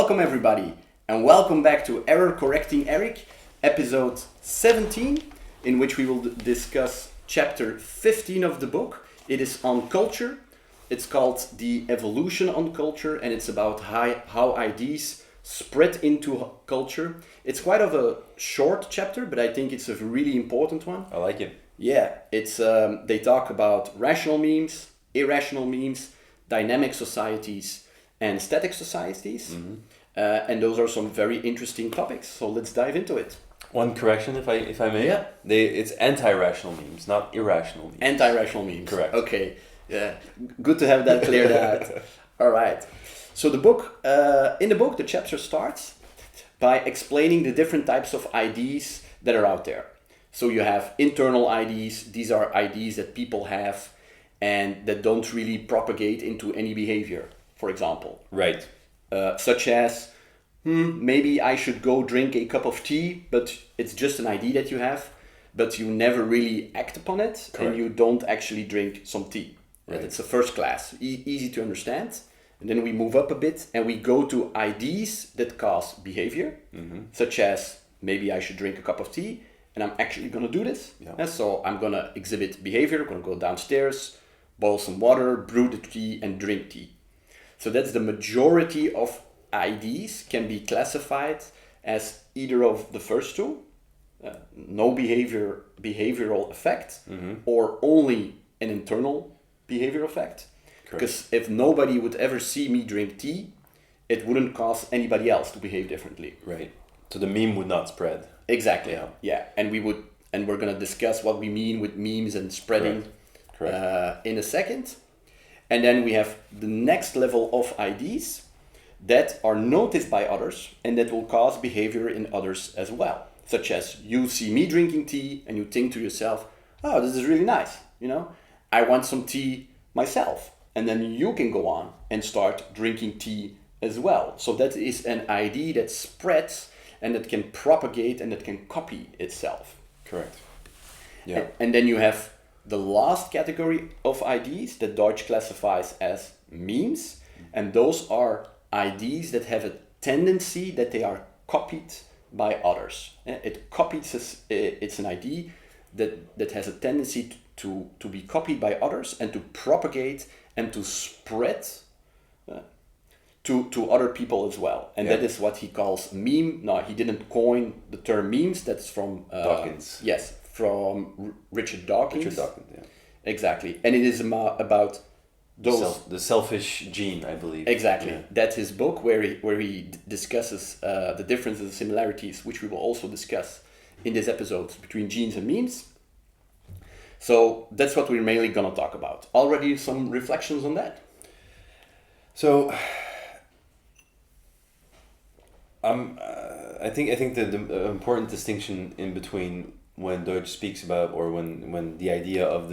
Welcome everybody, and welcome back to Error Correcting Erik, episode 17, in which we will discuss chapter 15 of the book. It is on culture. It's called The Evolution on Culture, and it's about how ideas spread into culture. It's quite of a short chapter, but I think it's a really important one. I like it. Yeah, it's they talk about rational memes, irrational memes, dynamic societies, and static societies. And those are some very interesting topics. So let's dive into it. One correction, if I may. Yeah. It's anti-rational memes, not irrational memes. Anti-rational memes. Correct. Okay. Yeah. Good to have that cleared out. All right. So the book, in the book, the chapter starts by explaining the different types of IDs that are out there. So you have internal IDs. These are IDs that people have and that don't really propagate into any behavior, for example. Right. Such as, maybe I should go drink a cup of tea, but it's just an idea that you have, but you never really act upon it. Correct. And you don't actually drink some tea. Right. It's a first class, easy to understand. And then we move up a bit and we go to IDs that cause behavior, such as maybe I should drink a cup of tea and I'm actually going to do this. Yeah. And so I'm going to exhibit behavior, I'm going to go downstairs, boil some water, brew the tea and drink tea. So that's the majority of IDs can be classified as either of the first two, no behavioral effect, or only an internal behavioral effect. Correct. Because if nobody would ever see me drink tea, it wouldn't cause anybody else to behave differently. Right. So the meme would not spread. Exactly. Yeah. And we're gonna discuss what we mean with memes and spreading Correct. in a second. And then we have the next level of IDs that are noticed by others and that will cause behavior in others as well. Such as you see me drinking tea and you think to yourself, oh, this is really nice. I want some tea myself. And then you can go on and start drinking tea as well. So that is an ID that spreads and that can propagate and that can copy itself. Correct. Yeah. And then you have the last category of IDs that Deutsch classifies as memes. And those are IDs that have a tendency that they are copied by others. It's an ID that has a tendency to be copied by others and to propagate and to spread to other people as well. And that is what he calls meme. No, he didn't coin the term memes. That's from Dawkins. Yes, from Richard Dawkins. Richard Dawkins, yeah. Exactly. And it is about those... The selfish gene, I believe. Exactly. Yeah. That's his book where he discusses the differences and similarities, which we will also discuss in this episode between genes and memes. So that's what we're mainly going to talk about. Already some reflections on that? So, I think the important distinction in between when Deutsch speaks about, or when the idea of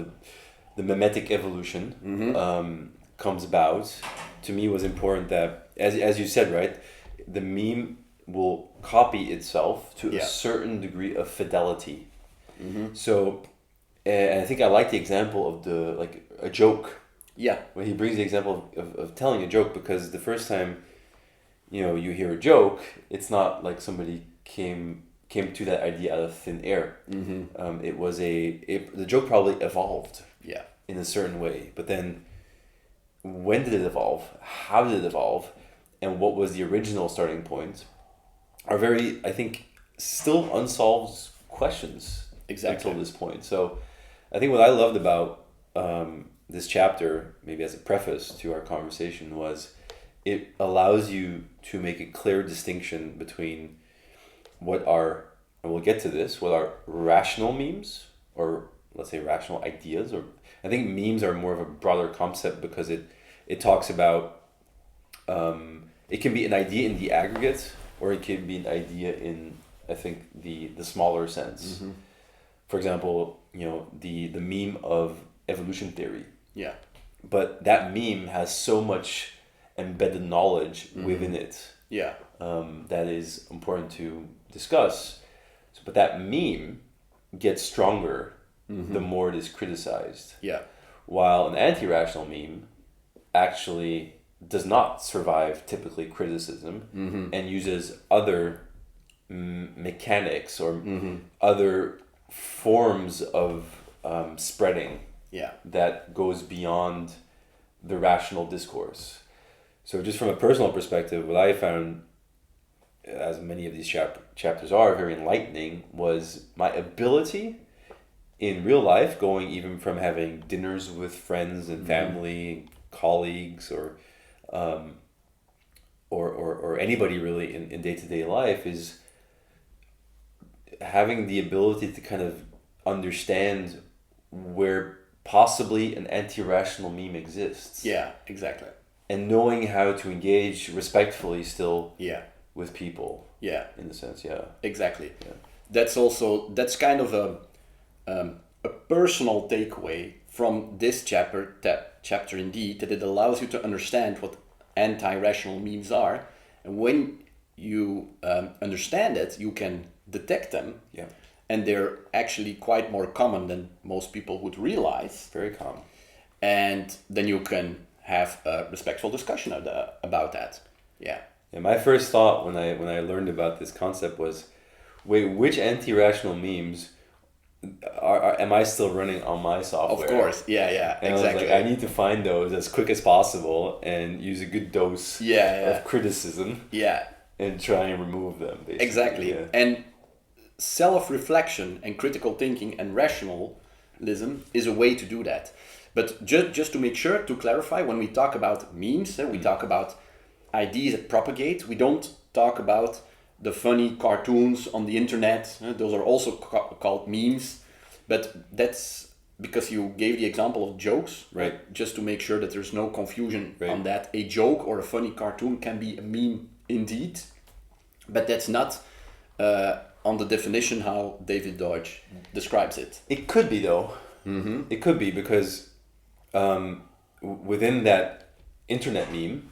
the mimetic evolution comes about, to me was important that, as you said, right, the meme will copy itself to a certain degree of fidelity. So, and I think I like the example of a joke. Yeah. When he brings the example of telling a joke, because the first time, you hear a joke, it's not like somebody came to that idea out of thin air. It was the joke probably evolved. Yeah. In a certain way, but then when did it evolve? How did it evolve? And what was the original starting point? Are very, I think, still unsolved questions. Exactly. Until this point. So I think what I loved about this chapter, maybe as a preface to our conversation, was it allows you to make a clear distinction between what are, and we'll get to this, what are rational memes, or let's say rational ideas, or I think memes are more of a broader concept because it talks about, it can be an idea in the aggregate, or it can be an idea in, I think, the smaller sense. For example, the meme of evolution theory. Yeah. But that meme has so much embedded knowledge within it. Yeah. That is important to discuss. But that meme gets stronger the more it is criticized. Yeah. While an anti-rational meme actually does not survive typically criticism and uses other mechanics or other forms of spreading that goes beyond the rational discourse. So just from a personal perspective, what I found, as many of these chapters are, very enlightening, was my ability in real life, going even from having dinners with friends and family, colleagues, or anybody really in day-to-day life, is having the ability to kind of understand where possibly an anti-rational meme exists. Yeah, exactly. And knowing how to engage respectfully still with people. Yeah. In a sense, Exactly. Yeah. That's kind of a personal takeaway from this chapter indeed, that it allows you to understand what anti-rational memes are. And when you understand it, you can detect them. Yeah. And they're actually quite more common than most people would realize. Very common. And then you can have a respectful discussion about that. Yeah. And my first thought when I learned about this concept was, wait, which anti-rational memes am I still running on my software? Of course, yeah, and exactly. I was like, I need to find those as quick as possible and use a good dose of criticism. Yeah. And try and remove them, basically. Exactly. Yeah. And self-reflection and critical thinking and rationalism is a way to do that. But just to make sure, to clarify, when we talk about memes, we talk about ideas that propagate. We don't talk about the funny cartoons on the internet. Those are also called memes. But that's because you gave the example of jokes, right? Just to make sure that there's no confusion on that. A joke or a funny cartoon can be a meme indeed, but that's not on the definition how David Deutsch describes it. It could be, though. Mm-hmm. It could be, because within that internet meme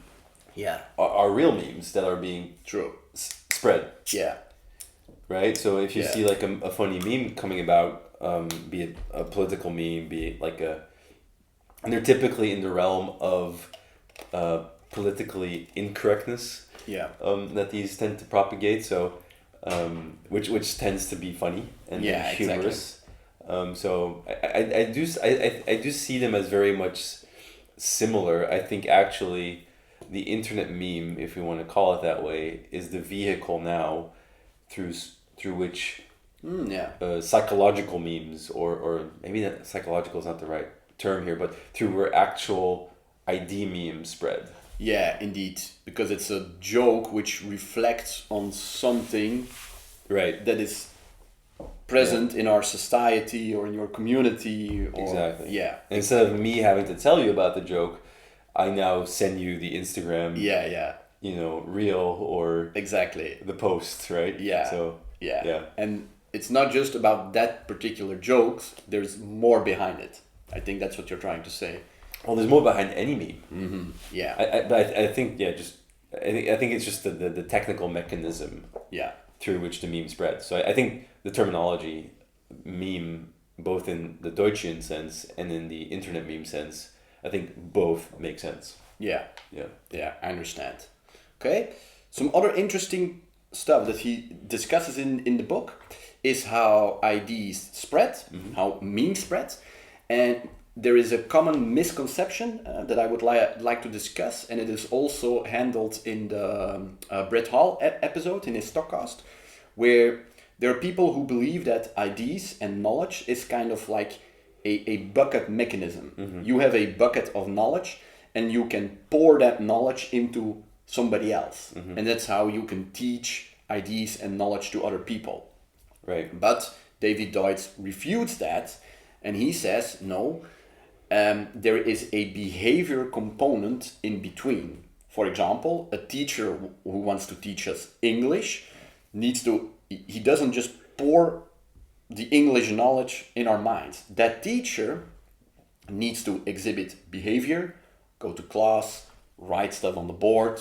are real memes that are being spread. Yeah. Right? So if you see like a funny meme coming about, be it a political meme, be it like and they're typically in the realm of politically incorrectness. Yeah. That these tend to propagate. So, which tends to be funny and humorous. Exactly. So I do see them as very much similar. I think actually the internet meme, if we want to call it that way, is the vehicle now through which psychological memes, or maybe that psychological is not the right term here, but through where actual ID memes spread. Yeah, indeed, because it's a joke which reflects on something that is present in our society or in your community. Exactly. Yeah. Instead of me having to tell you about the joke, I now send you the Instagram. Reel or exactly the post, right? Yeah. So and it's not just about that particular jokes. There's more behind it. I think that's what you're trying to say. Well, there's more behind any meme. Mm-hmm. Yeah. I think I think it's just the technical mechanism. Through which the meme spreads. So I think the terminology meme, both in the Deutschian sense and in the internet meme sense, I think both make sense. Yeah, I understand. Okay, some other interesting stuff that he discusses in the book is how IDs spread, how memes spread, and there is a common misconception that I would like to discuss, and it is also handled in the Brett Hall episode in his Stockcast, where there are people who believe that IDs and knowledge is kind of like a bucket mechanism. Mm-hmm. You have a bucket of knowledge, and you can pour that knowledge into somebody else. Mm-hmm. And that's how you can teach IDs and knowledge to other people. Right. But David Deutsch refutes that, and he says, no, there is a behavior component in between. For example, a teacher who wants to teach us English he doesn't just pour the English knowledge in our minds. That teacher needs to exhibit behavior, go to class, write stuff on the board,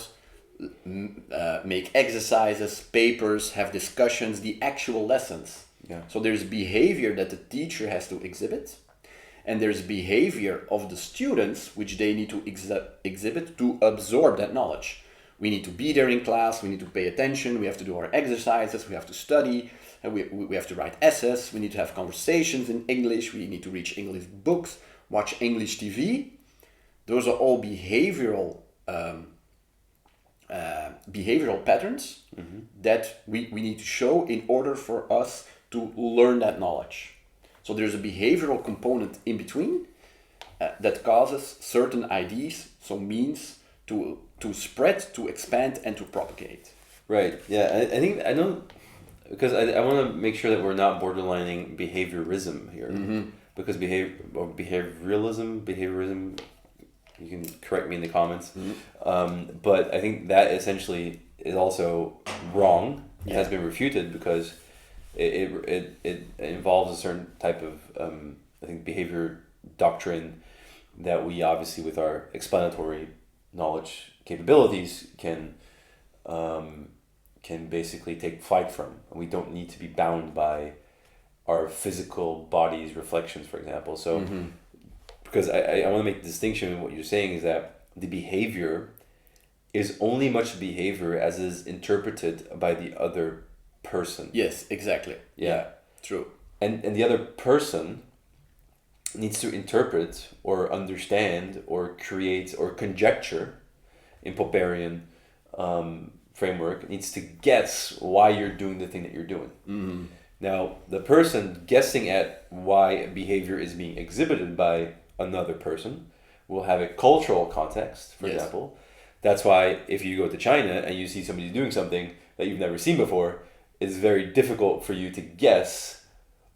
make exercises, papers, have discussions, the actual lessons. Yeah. So there's behavior that the teacher has to exhibit. And there's behavior of the students which they need to exhibit to absorb that knowledge. We need to be there in class, we need to pay attention, we have to do our exercises, we have to study, and we have to write essays, we need to have conversations in English, we need to read English books, watch English TV. Those are all behavioral patterns that we need to show in order for us to learn that knowledge. So there's a behavioral component in between that causes certain ideas, so means to spread, to expand, and to propagate. Right. Yeah. I think I know, because I want to make sure that we're not borderlining behaviorism here, because behaviorism. You can correct me in the comments, but I think that essentially is also wrong. It has been refuted because it involves a certain type of I think behavior doctrine that we obviously with our explanatory knowledge capabilities can basically take flight from. We don't need to be bound by our physical body's reflections, for example. So because I want to make the distinction in what you're saying is that the behavior is only much behavior as is interpreted by the other person. Yes, exactly. Yeah, true. And the other person needs to interpret or understand or create or conjecture in Popperian framework, needs to guess why you're doing the thing that you're doing. Now, the person guessing at why behavior is being exhibited by another person will have a cultural context, for example. That's why if you go to China and you see somebody doing something that you've never seen before, it's very difficult for you to guess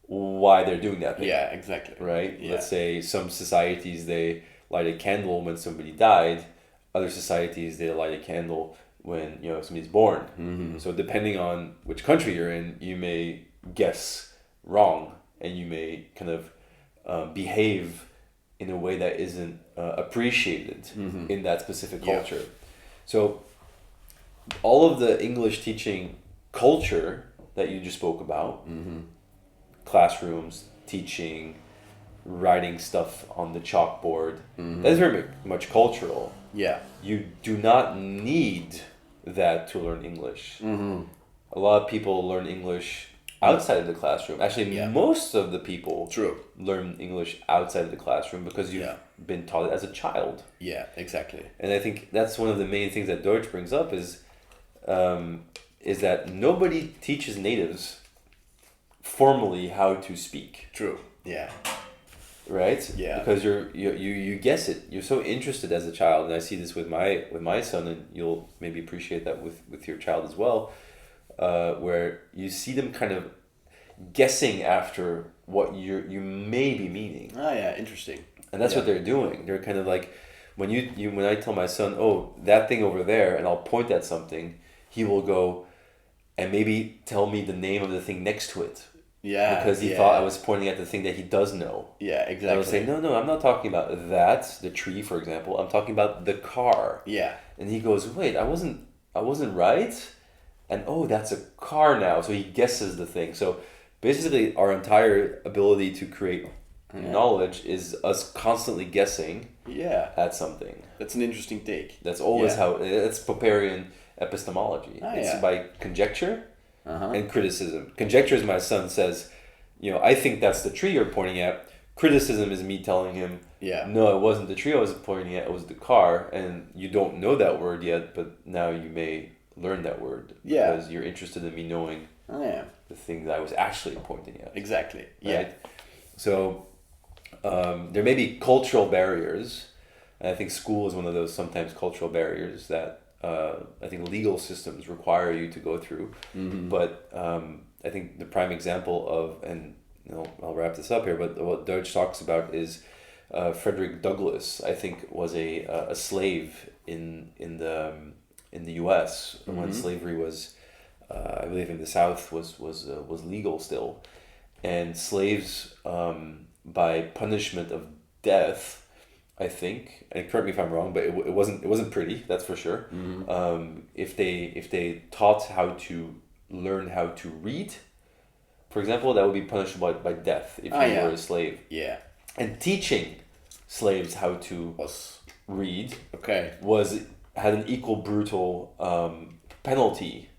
why they're doing that thing. Yeah, exactly. Right? Yeah. Let's say some societies, they light a candle when somebody died. Other societies, they light a candle when somebody's born. So depending on which country you're in, you may guess wrong and you may kind of behave in a way that isn't appreciated in that specific culture. So all of the English teaching culture that you just spoke about, classrooms, teaching, writing stuff on the chalkboard, that is very much cultural. Yeah. You do not need that to learn English. A lot of people learn English outside of the classroom. Actually, most of the people learn English outside of the classroom because you've been taught it as a child. Yeah, exactly. And I think that's one of the main things that Deutsch brings up is that nobody teaches natives formally how to speak. True. Yeah. Right? Yeah. Because you guess it. You're so interested as a child, and I see this with my son, and you'll maybe appreciate that with your child as well. Where you see them kind of guessing after what you may be meaning. Oh yeah, interesting. And that's what they're doing. They're kind of like when when I tell my son, "Oh, that thing over there," and I'll point at something, he will go and maybe tell me the name of the thing next to it. Yeah. Because he thought I was pointing at the thing that he does know. Yeah, exactly. And I would say, no, I'm not talking about that, the tree, for example. I'm talking about the car. Yeah. And he goes, wait, I wasn't right? And that's a car now. So he guesses the thing. So basically our entire ability to create knowledge is us constantly guessing at something. That's an interesting take. That's always how, that's Popperian epistemology. It's by conjecture and criticism. Conjecture, as my son says, I think that's the tree you're pointing at. Criticism is me telling him, no, it wasn't the tree I was pointing at, it was the car. And you don't know that word yet, but now you may learn that word because you're interested in me knowing the thing that I was actually pointing at. Exactly. Right? So there may be cultural barriers, and I think school is one of those sometimes cultural barriers that I think legal systems require you to go through. But I think the prime example of, and I'll wrap this up here, but what Deutsch talks about is Frederick Douglass, I think, was a slave in the U.S. when slavery was, I believe, in the South was legal still, and slaves by punishment of death, I think, and correct me if I'm wrong, but it wasn't pretty, that's for sure. If they taught how to learn how to read, for example, that would be punishable by death if you were a slave. Yeah. and teaching slaves how to Was read okay. had an equal brutal penalty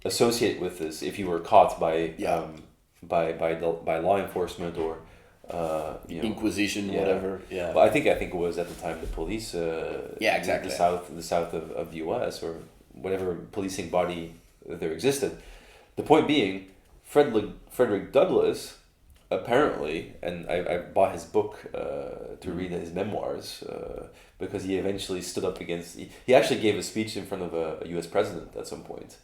associated with this if you were caught by Yeah. by law enforcement or Inquisition, whatever. Yeah. Well, I think it was at the time the police. Yeah, exactly. The south of the U.S. or whatever policing body there existed. The point being, Frederick Douglass apparently, and I bought his book to read his memoirs because he eventually stood up against. He actually gave a speech in front of a U.S. president at some point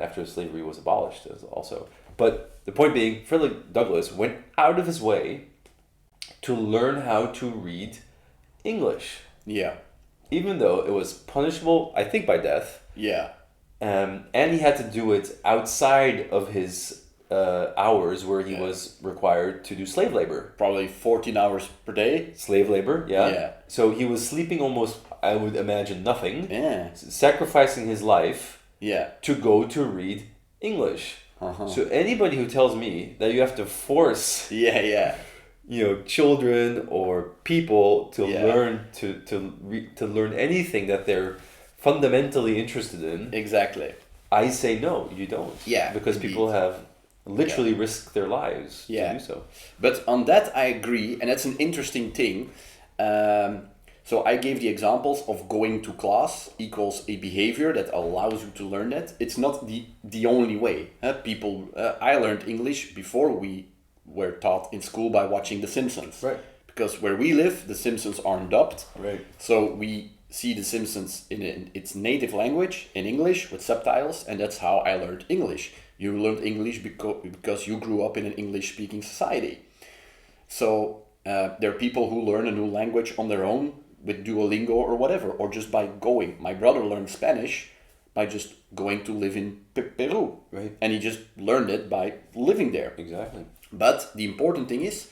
after slavery was abolished, also. But the point being, Frederick Douglass went out of his way to learn how to read English, Yeah. even though it was punishable, I think, by death. Yeah. And he had to do it outside of his hours where he was required to do slave labor. Probably 14 hours per day. Slave labor, yeah. Yeah. So he was sleeping almost, I would imagine, nothing, Yeah. sacrificing his life Yeah. to go to read English. Uh-huh. So anybody who tells me that you have to force, Yeah. Yeah. children or people to Yeah. learn to learn anything that they're fundamentally interested in, Exactly. I say no, you don't. Yeah, because indeed. people have literally risked their lives Yeah. to do so. But on that, I agree, and that's an interesting thing. So I gave the examples of going to class equals a behavior that allows you to learn that. It's not the only way. I learned English before we were taught in school by watching The Simpsons. Right. Because where we live, The Simpsons aren't dubbed. Right. So we see The Simpsons in its native language, in English, with subtitles, and that's how I learned English. You learned English because you grew up in an English-speaking society. So there are people who learn a new language on their own with Duolingo or whatever, or just by going. My brother learned Spanish by just going to live in Peru. Right. And he just learned it by living there. Exactly. But the important thing is,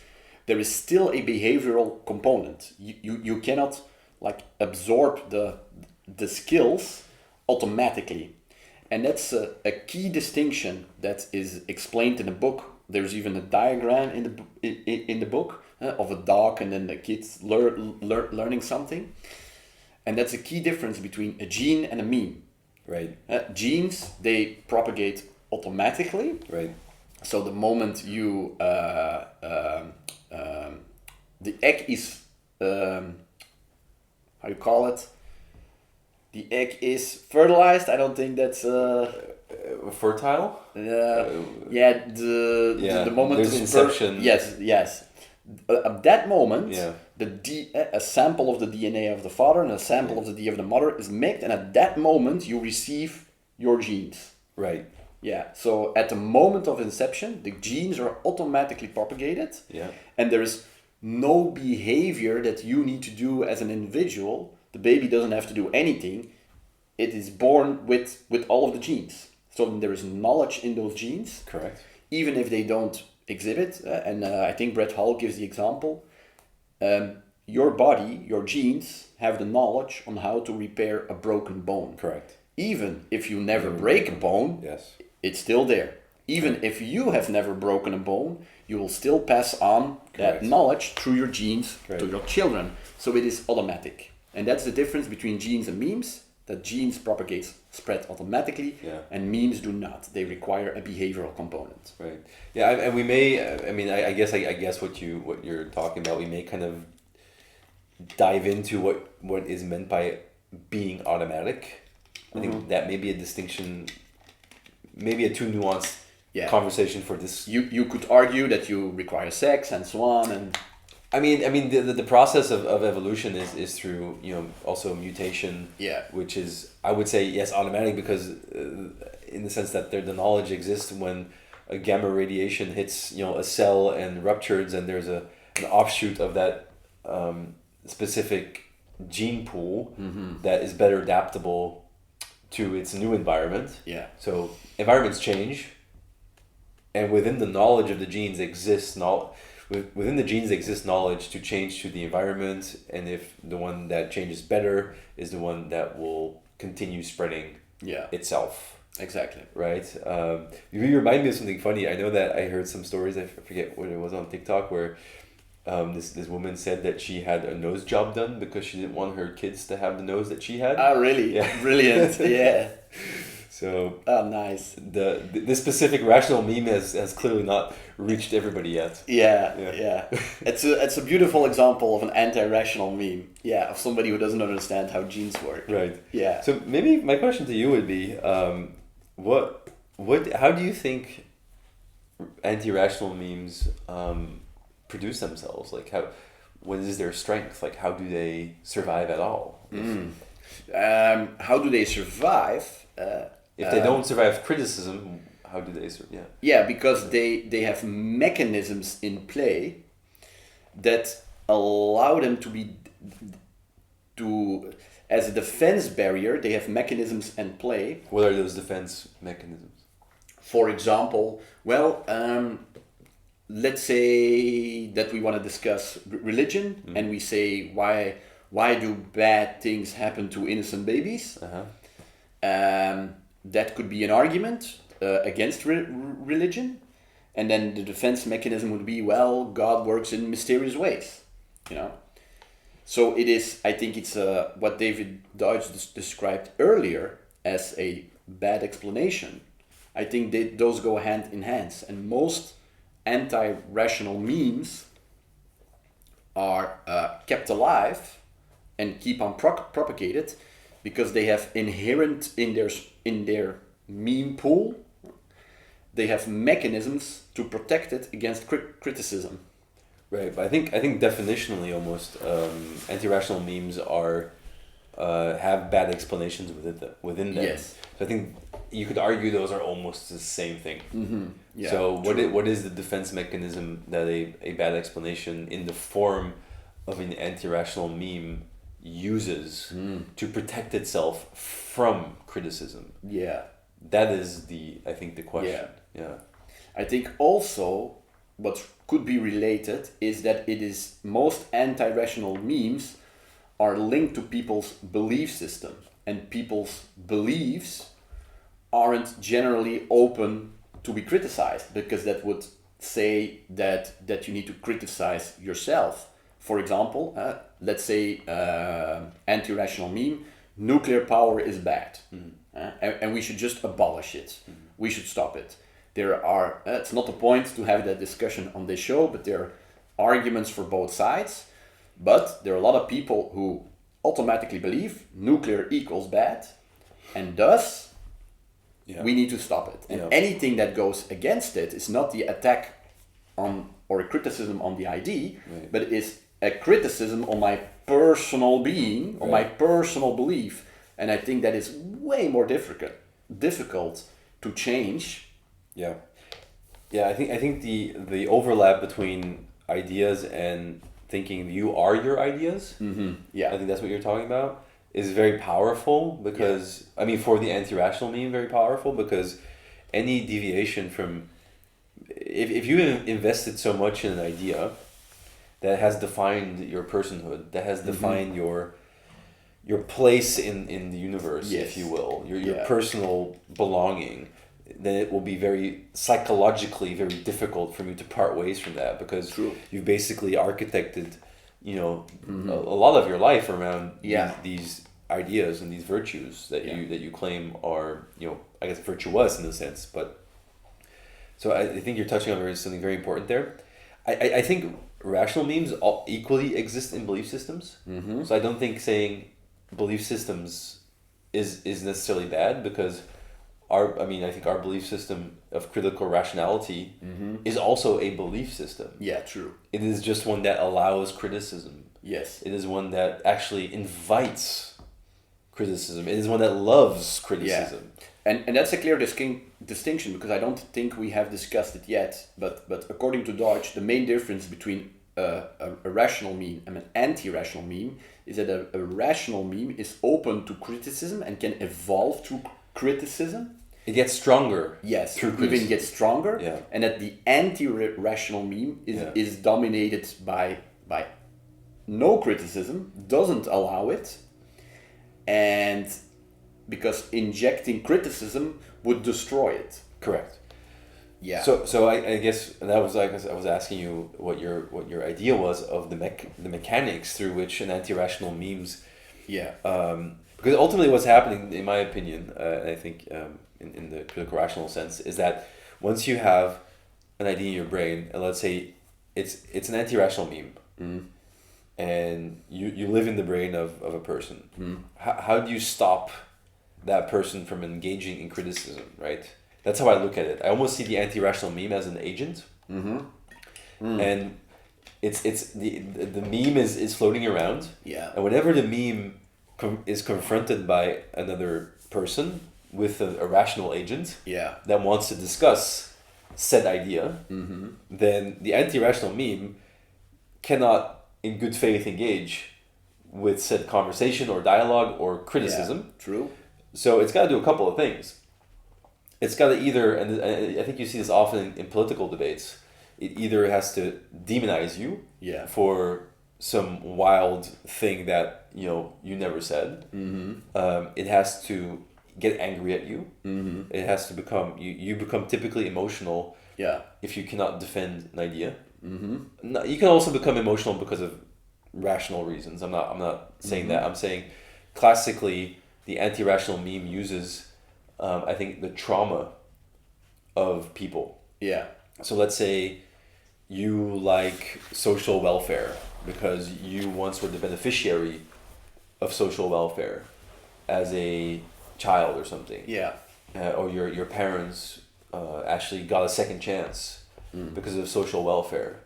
there is still a behavioral component. You cannot absorb the skills automatically. And that's a key distinction that is explained in the book. There's even a diagram in the book of a dog and then the kids learning something. And that's a key difference between a gene and a meme. Right. Genes, they propagate automatically. Right. So the moment you the egg is how you call it? The egg is fertilized. I don't think that's fertile. The moment there's of inception. Yes. At that moment, Yeah. a sample of the DNA of the father and a sample of the DNA of the mother is mixed, and at that moment you receive your genes. Right. Yeah, so at the moment of inception, the genes are automatically propagated, Yeah. and there is no behavior that you need to do as an individual. The baby doesn't have to do anything. It is born with all of the genes. So there is knowledge in those genes, Correct. even if they don't exhibit. I think Brett Hall gives the example. Your body, your genes, have the knowledge on how to repair a broken bone. Correct. Even if you never break a bone, Yes. it's still there. Even if you have never broken a bone, you will still pass on Correct. that knowledge through your genes Right. to your children. So it is automatic. And that's the difference between genes and memes. That genes spread automatically, Yeah. and memes do not. They require a behavioral component. Right. Yeah, and we may. I guess what you're talking about. We may kind of dive into what is meant by being automatic. I think that may be a distinction, maybe a too nuanced conversation for this. You could argue that you require sex and so on, and the process of evolution is through also mutation. Yeah. Which is, I would say, yes, automatic, because in the sense that the knowledge exists when a gamma radiation hits a cell and ruptures, and there's an offshoot of that specific gene pool that is better adaptable to its new environment. Yeah. So environments change, and within the knowledge of the genes exists within the genes exists knowledge to change to the environment, and if the one that changes better is the one that will continue spreading itself. Exactly. Right. You remind me of something funny. I know that I heard some stories. I forget what it was on TikTok where this woman said that she had a nose job done because she didn't want her kids to have the nose that she had. Oh, really? Yeah. Brilliant. Yeah. So Oh, nice. This specific rational meme has clearly not reached everybody yet. Yeah. It's a beautiful example of an anti-rational meme. Yeah, of somebody who doesn't understand how genes work. Right. Yeah. So maybe my question to you would be, how do you think anti-rational memes produce themselves? Like what is their strength? Like how do they survive at all? How do they survive? If they don't survive criticism, how do they survive? Yeah. Yeah, because they have mechanisms in play that allow them as a defense barrier. They have mechanisms in play. What are those defense mechanisms? For example, let's say that we want to discuss religion, and we say why do bad things happen to innocent babies? That could be an argument against religion, and then the defense mechanism would be, well, God works in mysterious ways, you know. So it is. I think it's what David Deutsch described earlier as a bad explanation. I think those go hand in hand, and most anti-rational memes are kept alive and keep on propagated because they have inherent in their meme pool, they have mechanisms to protect it against criticism. Right, but I think definitionally almost anti-rational memes are have bad explanations within them. Yes. So I think you could argue those are almost the same thing. Mm-hmm. Yeah, so what is the defense mechanism that a bad explanation in the form of an anti-rational meme uses to protect itself from criticism? Yeah. That is I think the question. Yeah. I think also what could be related is that most anti-rational memes are linked to people's belief system, and people's beliefs aren't generally open to be criticized, because that would say that you need to criticize yourself. For example, let's say anti-rational meme, nuclear power is bad, and we should just abolish it. We should stop it. There are, it's not the point to have that discussion on this show, but there are arguments for both sides. But there are a lot of people who automatically believe nuclear equals bad, and thus we need to stop it. And anything that goes against it is not the attack on or a criticism on the ID, but it is a criticism on my personal being, on my personal belief. And I think that is way more difficult to change. Yeah. I think the overlap between ideas and thinking you are your ideas. I think that's what you're talking about, is very powerful because I mean, for the anti-rational meme, very powerful, because any deviation from if you invested so much in an idea that has defined your personhood, that has defined your place in the universe, if you will, your personal belonging, then it will be very psychologically very difficult for you to part ways from that, because you've basically architected, a lot of your life around these ideas and these virtues that you claim are, I guess, virtuous in a sense. But so I think you're touching on something very important there. I think rational memes all equally exist in belief systems. So I don't think saying belief systems is necessarily bad, because I think our belief system of critical rationality is also a belief system. Yeah, true. It is just one that allows criticism. Yes. It is one that actually invites criticism. It is one that loves criticism. Yeah. And that's a clear distinction, because I don't think we have discussed it yet, but according to Deutsch, the main difference between a rational meme and an anti-rational meme is that a rational meme is open to criticism and can evolve through criticism. It gets stronger. Yes, it even gets stronger. Yeah. And that the anti-rational meme is dominated by no criticism, doesn't allow it, and because injecting criticism would destroy it. Correct. Yeah. So I guess that was like I was asking you what your idea was of the mechanics through which an anti-rational memes. Yeah. Because ultimately, what's happening, in my opinion, and I think in the critical rational sense, is that once you have an idea in your brain, and let's say it's an anti-rational meme, and you live in the brain of a person, how do you stop that person from engaging in criticism, right? That's how I look at it. I almost see the anti-rational meme as an agent, and it's the meme is floating around, and whenever the meme is confronted by another person with a rational agent that wants to discuss said idea, then the anti-rational meme cannot, in good faith, engage with said conversation or dialogue or criticism. Yeah, true. So it's got to do a couple of things. It's got to either, and I think you see this often in political debates, it either has to demonize you for some wild thing that you never said. It has to get angry at you. It has to become you become typically emotional. If you cannot defend an idea. No, you can also become emotional because of rational reasons. I'm not saying that. I'm saying classically the anti-rational meme uses I think the trauma of people. So let's say you like social welfare because you once were the beneficiary of social welfare as a child or something. Or your parents actually got a second chance because of social welfare.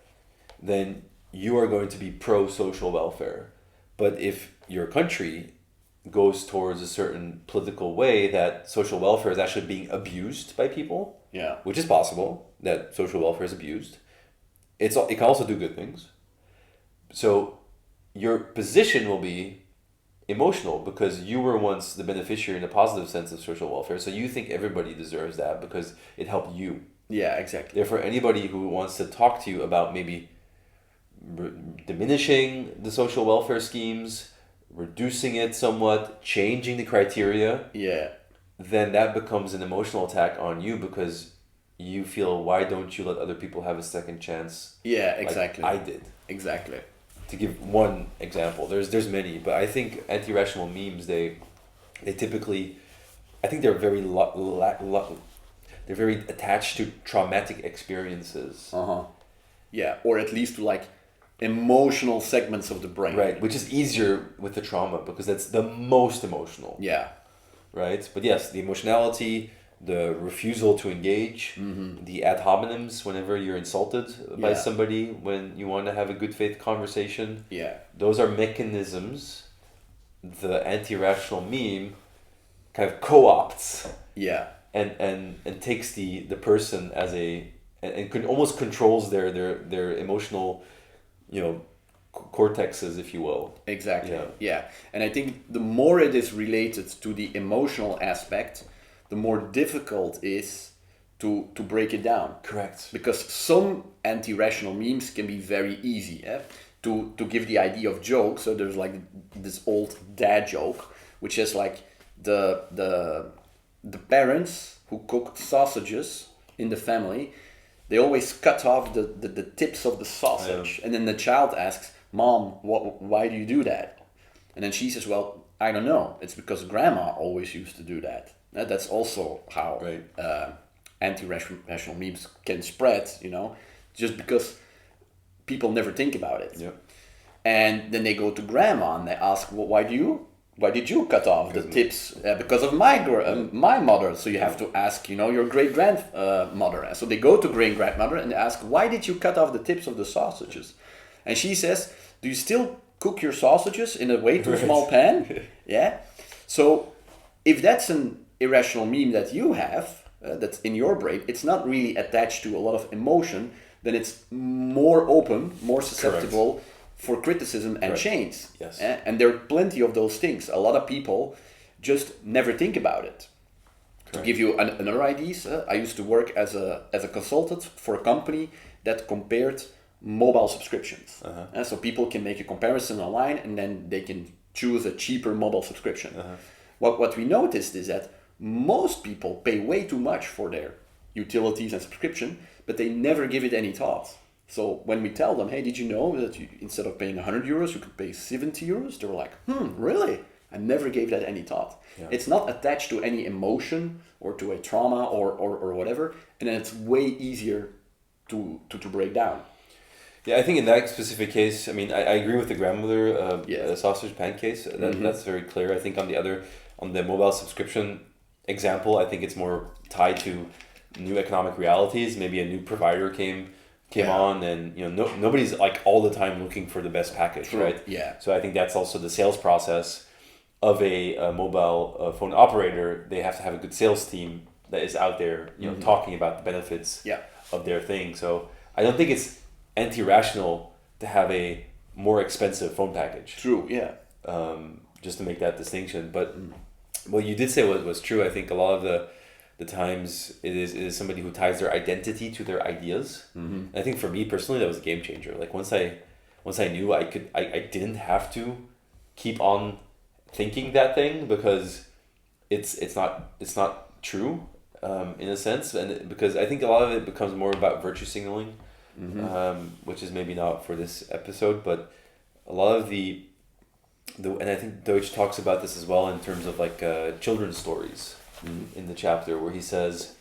Then you are going to be pro-social welfare. But if your country goes towards a certain political way that social welfare is actually being abused by people, which is possible that social welfare is abused, it can also do good things. So your position will be emotional because you were once the beneficiary in a positive sense of social welfare. So you think everybody deserves that because it helped you. Exactly. Therefore, anybody who wants to talk to you about maybe diminishing the social welfare schemes, reducing it somewhat, changing the criteria, then that becomes an emotional attack on you because you feel, why don't you let other people have a second chance? Exactly. Like I did. Exactly. To give one example, there's many, but I think anti-rational memes, they typically, I think they're very they're very attached to traumatic experiences. Or at least to like emotional segments of the brain. Right, which is easier with the trauma because that's the most emotional. Right, but yes, the emotionality, the refusal to engage, the ad hominems whenever you're insulted by somebody when you want to have a good faith conversation. Those are mechanisms the anti-rational meme kind of co-opts. And takes the person as and almost controls their emotional, cortexes, if you will. Exactly. And I think the more it is related to the emotional aspect, the more difficult it is to break it down. Correct. Because some anti-rational memes can be very easy to give the idea of jokes. So there's like this old dad joke, which is like the parents who cook sausages in the family, they always cut off the tips of the sausage. And then the child asks, Mom, why do you do that? And then she says, well, I don't know. It's because Grandma always used to do that. That's also how anti-rational memes can spread, just because people never think about it. And then they go to Grandma and they ask, well, why did you cut off the tips? Because of my mother. So you have to ask, your great-grandmother. So they go to great-grandmother and they ask, why did you cut off the tips of the sausages? And she says, do you still cook your sausages in a way too small pan? So if that's an irrational meme that you have, that's in your brain, it's not really attached to a lot of emotion, then it's more open, more susceptible for criticism and change. And there are plenty of those things. A lot of people just never think about it. To give you another idea, I used to work as a consultant for a company that compared mobile subscriptions. So people can make a comparison online and then they can choose a cheaper mobile subscription. What we noticed is that most people pay way too much for their utilities and subscription, but they never give it any thought. So when we tell them, hey, did you know that instead of paying 100 euros, you could pay 70 euros? They were like, really? I never gave that any thought. Yeah. It's not attached to any emotion or to a trauma or whatever, and then it's way easier to break down. Yeah, I think in that specific case, I mean, I agree with the grandmother sausage pan case. That's very clear. I think on the mobile subscription example, I think it's more tied to new economic realities. Maybe a new provider came on, and nobody's like all the time looking for the best package, right? Yeah. So I think that's also the sales process of a mobile phone operator. They have to have a good sales team that is out there, talking about the benefits of their thing. So I don't think it's anti-rational to have a more expensive phone package. True. Yeah. Just to make that distinction, but what you did say was true. I think a lot of the times it is somebody who ties their identity to their ideas. Mm-hmm. I think for me personally, that was a game changer. Like once I knew I didn't have to keep on thinking that thing, because it's not true in a sense, and because I think a lot of it becomes more about virtue signaling, which is maybe not for this episode, but a lot of the and I think Deutsch talks about this as well in terms of like children's stories in the chapter, where he says,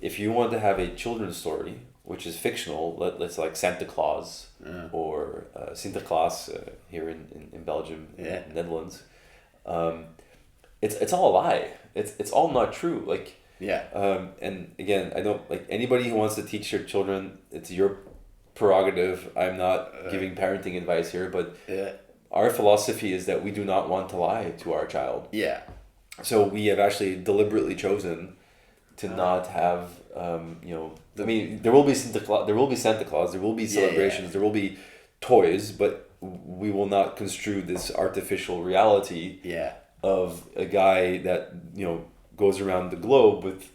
if you want to have a children's story which is fictional, let's like Santa Claus or Sinterklaas here in Belgium, in Netherlands, it's all a lie. It's all not true. Like and again, I don't like anybody who wants to teach your children. It's your prerogative. I'm not giving parenting advice here, but our philosophy is that we do not want to lie to our child. Yeah. So we have actually deliberately chosen to not have, I mean, there will be Santa Claus, there will be celebrations, there will be toys, but we will not construe this artificial reality of a guy that, goes around the globe with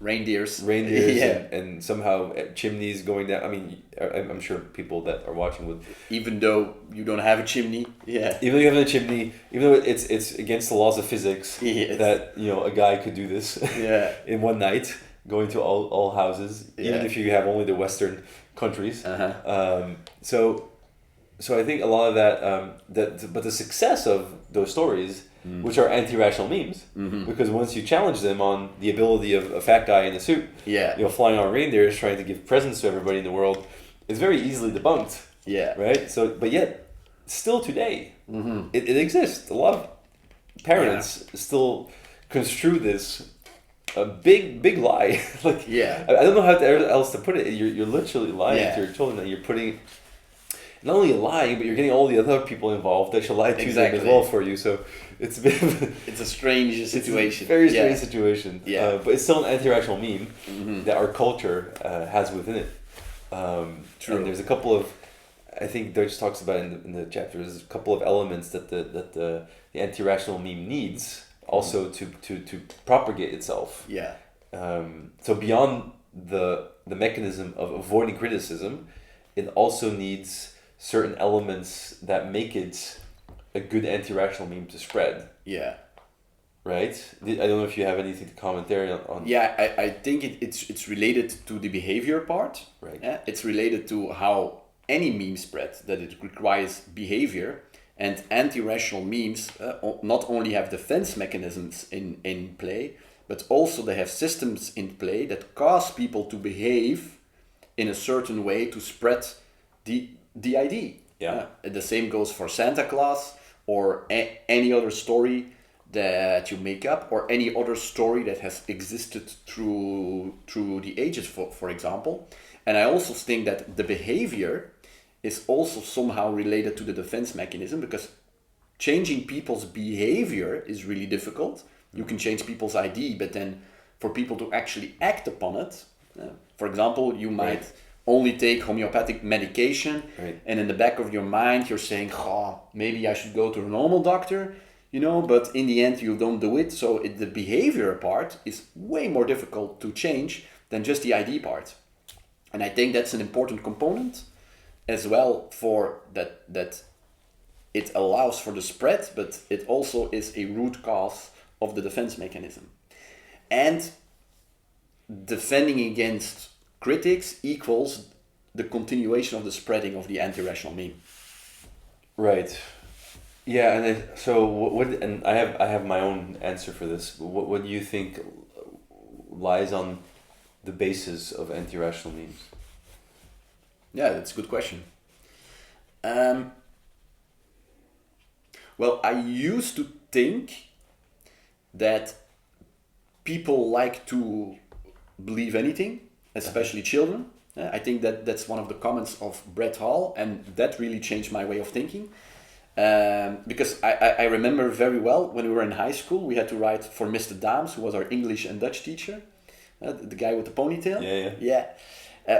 reindeers and somehow chimneys going down. I mean, I'm sure people that are watching would, even though you don't have a chimney, even though you have a chimney, even though it's against the laws of physics that a guy could do this in one night, going to all houses, even if you have only the Western countries. So I think a lot of that but the success of those stories, which are anti-rational memes, because once you challenge them on the ability of a fat guy in a suit, flying on reindeers, trying to give presents to everybody in the world, it's very easily debunked. Right. So, but yet, still today, it exists. A lot of parents still construe this a big lie. Like, I don't know how else to put it. You're literally lying to your children, and you're putting. Not only lying, but you're getting all the other people involved that should lie to them as well for you. So it's a bit of it's a strange situation. It's a very strange situation. But it's still an anti-rational meme that our culture has within it. True. And there's a couple of, I think Deutsch talks about in the chapter, there's a couple of elements that the anti-rational meme needs also to propagate itself. So beyond the mechanism of avoiding criticism, it also needs certain elements that make it a good anti-rational meme to spread. Right? I don't know if you have anything to comment there on. I think it's related to the behavior part. Right. It's related to how any meme spread, that it requires behavior, and anti-rational memes not only have defense mechanisms in play, but also they have systems in play that cause people to behave in a certain way to spread the idea. The same goes for Santa Claus or any other story that you make up, or any other story that has existed through the ages, for example. And I also think that the behavior is also somehow related to the defense mechanism, because changing people's behavior is really difficult. You can change people's ID, but then for people to actually act upon it, for example, you might only take homeopathic medication, and in the back of your mind you're saying, maybe I should go to a normal doctor, but in the end you don't do it. So the behavior part is way more difficult to change than just the ID part. And I think that's an important component as well, for that it allows for the spread, but it also is a root cause of the defense mechanism. And defending against critics equals the continuation of the spreading of the anti-rational meme. Right. Yeah, and then, so what? And I have my own answer for this. What do you think lies on the basis of anti-rational memes? Yeah, that's a good question. Well, I used to think that people like to believe anything, especially children. I think that that's one of the comments of Brett Hall, and that really changed my way of thinking. Because I remember very well when we were in high school, we had to write for Mr. Daams, who was our English and Dutch teacher, the guy with the ponytail. Yeah.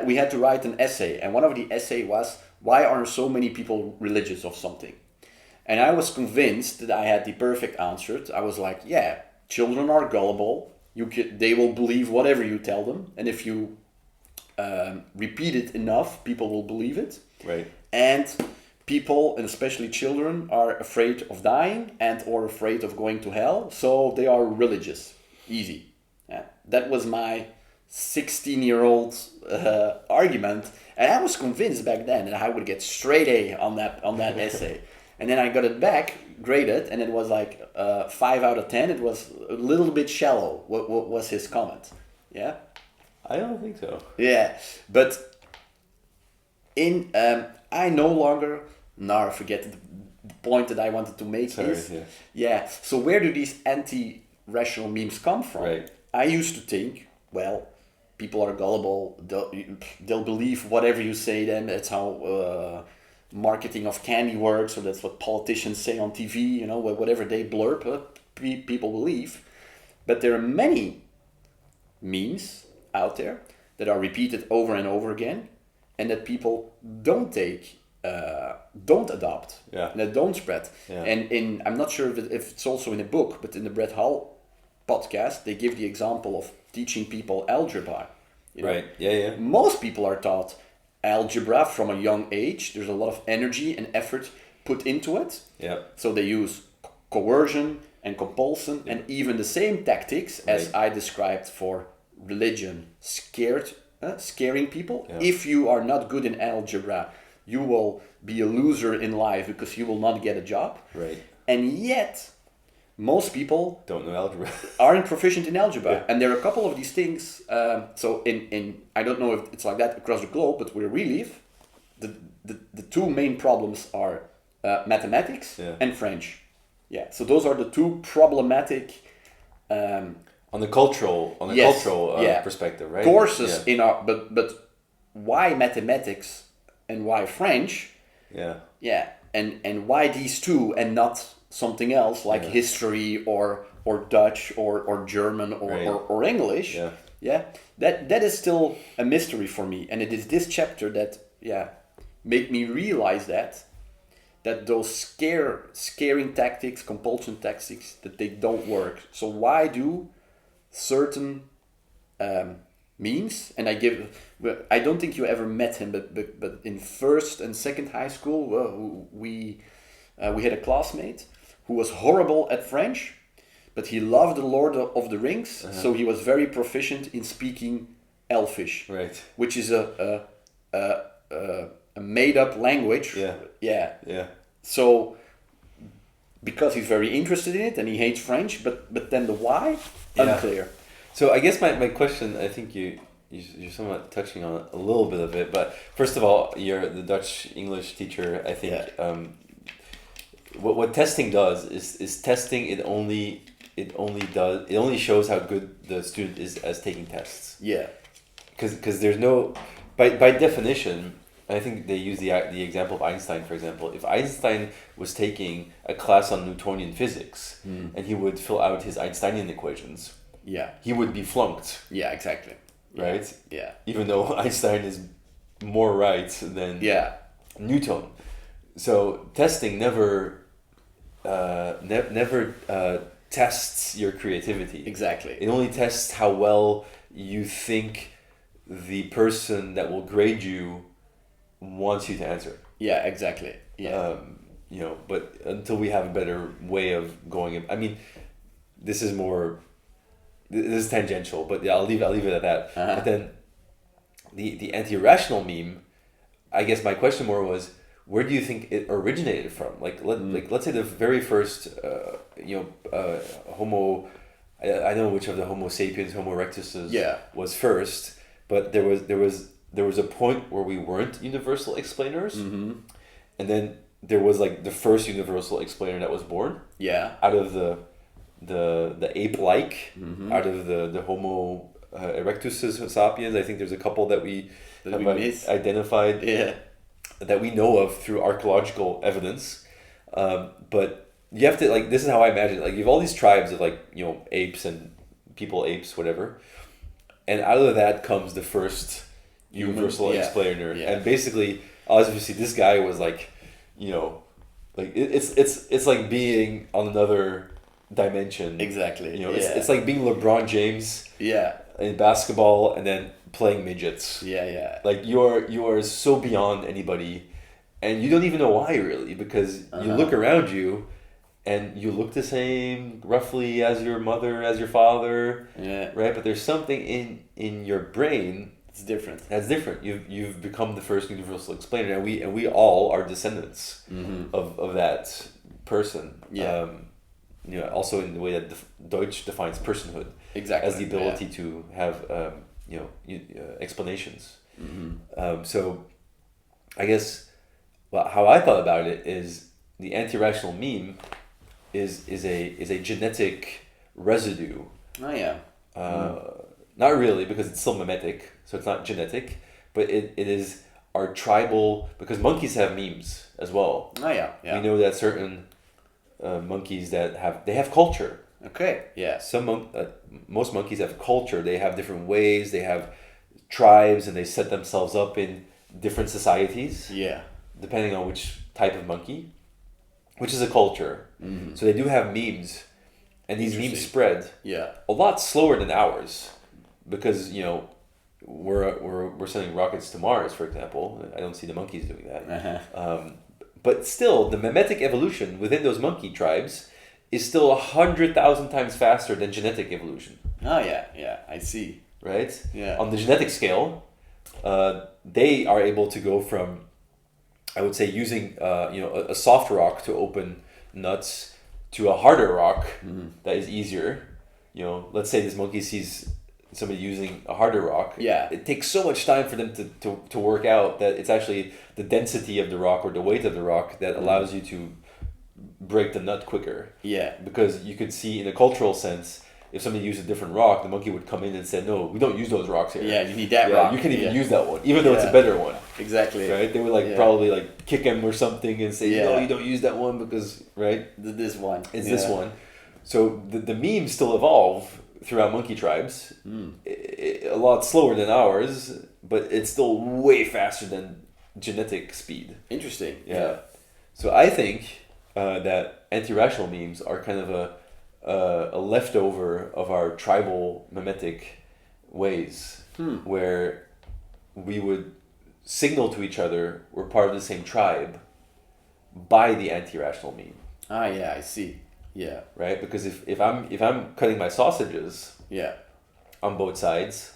We had to write an essay, and one of the essay was, why are so many people religious of something? And I was convinced that I had the perfect answer. I was like, yeah, children are gullible. They will believe whatever you tell them, and if you repeat it enough, people will believe it. Right. And people, and especially children, are afraid of dying and or afraid of going to hell, so they are religious. Easy. That was my 16-year-old argument, and I was convinced back then that I would get straight A on that essay. And then I got it back, graded, and it was like 5 out of 10. It was a little bit shallow. What was his comment? Yeah? I don't think so. Yeah, but I no longer... Now I forget the point that I wanted to make. So where do these anti-rational memes come from? Right. I used to think, well, people are gullible. They'll believe whatever you say then. That's how marketing of candy works, or that's what politicians say on TV, whatever they blurb, people believe. But there are many memes out there that are repeated over and over again, and that people don't adopt, that don't spread. Yeah. And I'm not sure if it's also in a book, but in the Brett Hull podcast, they give the example of teaching people algebra. Right. Yeah. Most people are taught algebra from a young age. There's a lot of energy and effort put into it. Yeah. So they use coercion and compulsion, and even the same tactics as I described for religion, scaring people. Yeah. If you are not good in algebra, you will be a loser in life because you will not get a job. Right. And yet, most people don't know algebra. aren't proficient in algebra. Yeah. And there are a couple of these things. So in I don't know if it's like that across the globe, but where we live, the two main problems are mathematics and French. Yeah. So those are the two problematic. On the cultural perspective, right? Courses in our but why mathematics and why French? Yeah. And why these two and not something else like history or Dutch or German or English? Yeah. That is still a mystery for me, and it is this chapter that make me realize that those scaring tactics, compulsion tactics, that they don't work. So why do certain memes, and I don't think you ever met him, but in first and second high school, we had a classmate who was horrible at French, but he loved the Lord of the Rings, so he was very proficient in speaking Elfish, right? Which is a made up language. Yeah. So because he's very interested in it and he hates French, but then the why, unclear. So I guess my question, I think you're somewhat touching on a little bit of it, but first of all, you're the Dutch English teacher. I think what testing does is testing. It only shows how good the student is as taking tests. Yeah. Because there's no, by definition, I think they use the example of Einstein, for example. If Einstein was taking a class on Newtonian physics and he would fill out his Einsteinian equations, he would be flunked. Yeah, exactly. Right? Yeah. Even though Einstein is more right than Newton. So testing never tests your creativity. Exactly. It only tests how well you think the person that will grade you wants you to answer. Yeah, exactly. Yeah. But until we have a better way of going, I mean, this is more this is tangential, but yeah, I'll leave it at that. But then the anti-rational meme, I guess my question more was, where do you think it originated from? Like let's say the very first Homo, I know which of the Homo sapiens, Homo erectuses was first, but there was a point where we weren't universal explainers, and then there was like the first universal explainer that was born out of the ape-like, out of the Homo erectus sapiens. I think there's a couple that we identified that we know of through archaeological evidence. But you have to, like, this is how I imagine it. Like, you have all these tribes of, like, apes and people apes, whatever. And out of that comes the first universal explainer. Yeah. And basically, obviously, this guy was like, like it's like being on another dimension. Exactly. It's like being LeBron James in basketball and then playing midgets. Like you are so beyond anybody, and you don't even know why, really, because you look around you and you look the same roughly as your mother, as your father, right? But there's something in your brain that's different. You've become the first universal explainer, and we all are descendants of that person. Also in the way that Deutsch defines personhood, as the ability to have explanations. So I guess how I thought about it is the anti-rational meme is a genetic residue. Not really, because it's still mimetic, so it's not genetic, but it is our tribal, because monkeys have memes as well. We know that certain monkeys that have culture. Most monkeys have culture. They have different ways. They have tribes, and they set themselves up in different societies. Depending on which type of monkey, which is a culture. So they do have memes, and these memes spread a lot slower than ours, because we're sending rockets to Mars, for example. I don't see the monkeys doing that. But still, the mimetic evolution within those monkey tribes is still 100,000 times faster than genetic evolution. I see. Right? On the genetic scale, they are able to go from, I would say, using a soft rock to open nuts to a harder rock that is easier. Let's say this monkey sees somebody using a harder rock. It takes so much time for them to work out that it's actually the density of the rock or the weight of the rock that allows you to break the nut quicker. Because you could see, in a cultural sense, if somebody used a different rock, the monkey would come in and say, no, we don't use those rocks here. You need that rock. You can't even use that one, even though it's a better one. Exactly. Right? They would probably kick him or something and say, no, you don't use that one because, right? This one. It's this one. So the memes still evolve throughout monkey tribes, a lot slower than ours, but it's still way faster than genetic speed. Interesting. So I think that anti-rational memes are kind of a leftover of our tribal mimetic ways, where we would signal to each other we're part of the same tribe by the anti-rational meme. I see. Right? Because if I'm cutting my sausages on both sides,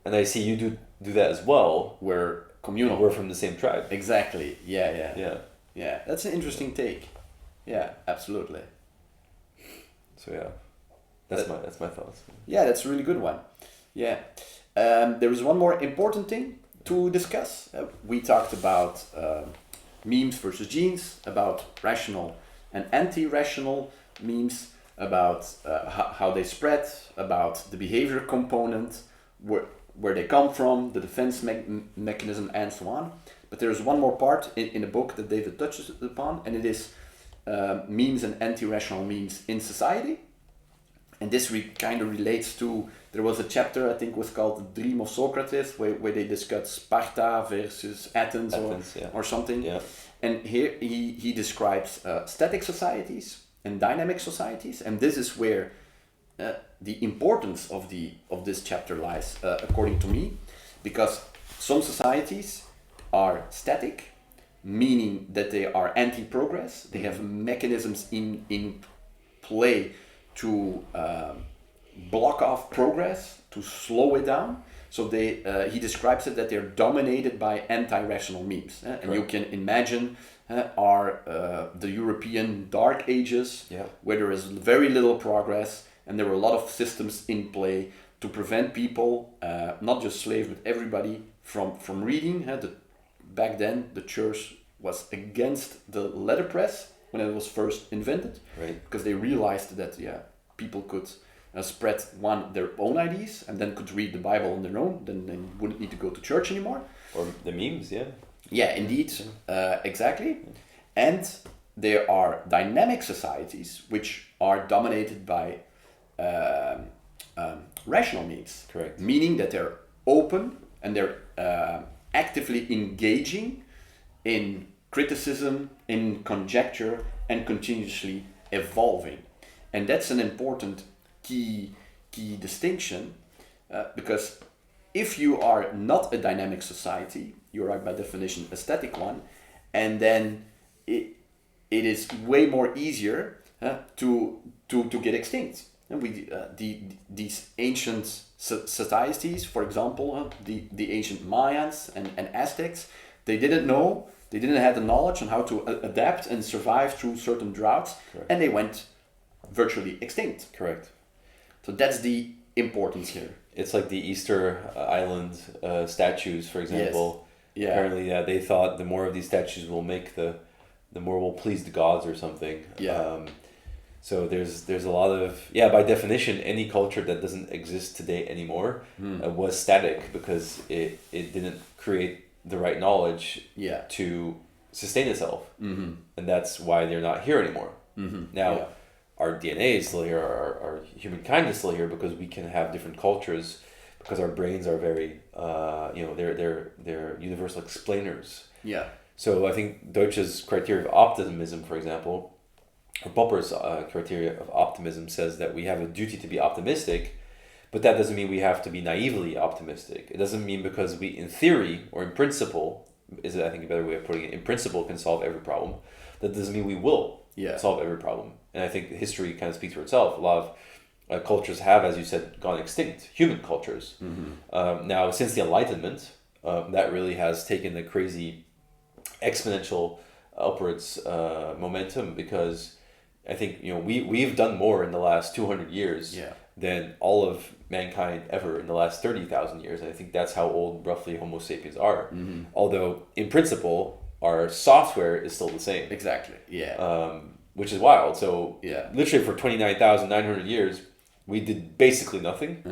and I see you do that as well, we're communal. We're from the same tribe. Exactly. Yeah. That's an interesting take. Yeah, absolutely. So that's my thoughts. Yeah, that's a really good one. There is one more important thing to discuss. We talked about memes versus genes, about rational and anti-rational memes, about how they spread, about the behavior component, where they come from, the defense mechanism, and so on. But there's one more part in the book that David touches upon, and it is memes and anti-rational memes in society. And this kind of relates to, there was a chapter, I think was called The Dream of Socrates, where they discuss Sparta versus Athens or something. And here he describes static societies and dynamic societies, and this is where the importance of this chapter lies, according to me, because some societies are static, meaning that they are anti-progress. They have mechanisms in play to block off progress, to slow it down. So he describes it that they're dominated by anti-rational memes. And you can imagine the European Dark Ages, where there is very little progress, and there were a lot of systems in play to prevent people, not just slaves, but everybody, from reading. Back then, the church was against the letterpress when it was first invented, because they realized that people could spread their own ideas and then could read the Bible on their own. Then they wouldn't need to go to church anymore. Or the memes, Yeah, indeed, exactly. And there are dynamic societies which are dominated by rational memes. Correct. Meaning that they're open and they're actively engaging in criticism, in conjecture, and continuously evolving. And that's an important key distinction, because if you are not a dynamic society, you are by definition a static one, and then it is way more easier to get extinct. And these ancient societies, for example, the ancient Mayans and Aztecs, they didn't have the knowledge on how to adapt and survive through certain droughts. Correct. And they went virtually extinct. Correct. So that's the importance here. It's like the Easter Island statues, for example. Yes. Yeah. Apparently, they thought the more of these statues will make the more will please the gods or something. Yeah. So there's a lot of by definition, any culture that doesn't exist today anymore was static, because it didn't create the right knowledge to sustain itself, and that's why they're not here anymore. Now, our DNA is still here, our humankind is still here, because we can have different cultures, because our brains are very they're universal explainers. Yeah. So I think Deutsch's criteria of optimism, for example, or Popper's criteria of optimism, says that we have a duty to be optimistic, but that doesn't mean we have to be naively optimistic. It doesn't mean because we, in theory or in principle, is I think a better way of putting it, in principle can solve every problem. That doesn't mean we will solve every problem. And I think history kind of speaks for itself. A lot of cultures have, as you said, gone extinct, human cultures. Now, since the Enlightenment, that really has taken a crazy exponential upwards momentum, because I think we've done more in the last 200 years than all of mankind ever in the last 30,000 years. And I think that's how old roughly Homo sapiens are. Although in principle our software is still the same. Exactly. Yeah. Which is wild. So literally for 29,900 years we did basically nothing.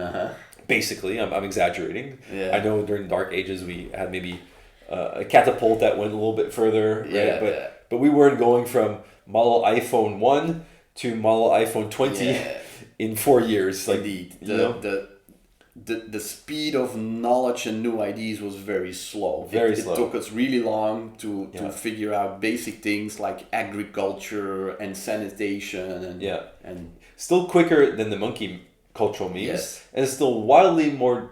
Basically, I'm exaggerating. I know during the Dark Ages we had maybe a catapult that went a little bit further, right? But we weren't going from model iPhone 1 to model iPhone 20 in 4 years. Like the speed of knowledge and new ideas was very slow. It took us really long to figure out basic things like agriculture and sanitation and still quicker than the monkey cultural memes, and still wildly more